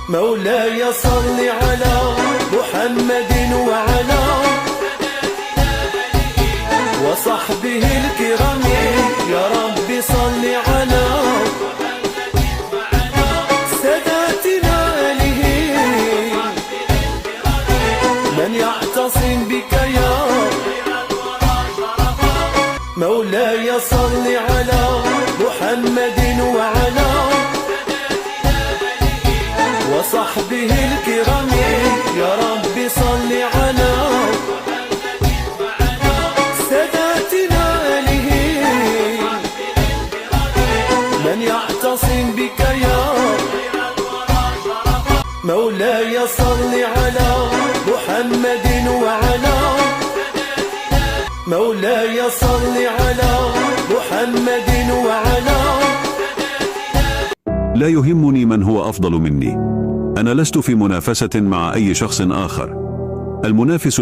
مولاي صل على محمد وعلى وصحبه الكرام، يا رب صل على ساداتنا آله من يعتصم بك يا مولاي صل على محمد وعلى وصحبه الكرام، يا رب صل على ساداتنا آله من يعتصم بك يا مولاي صل على محمد وعلى مولاي صل على محمد وعلى. لا يهمني من هو أفضل مني، أنا لست في منافسة مع أي شخص آخر. المنافس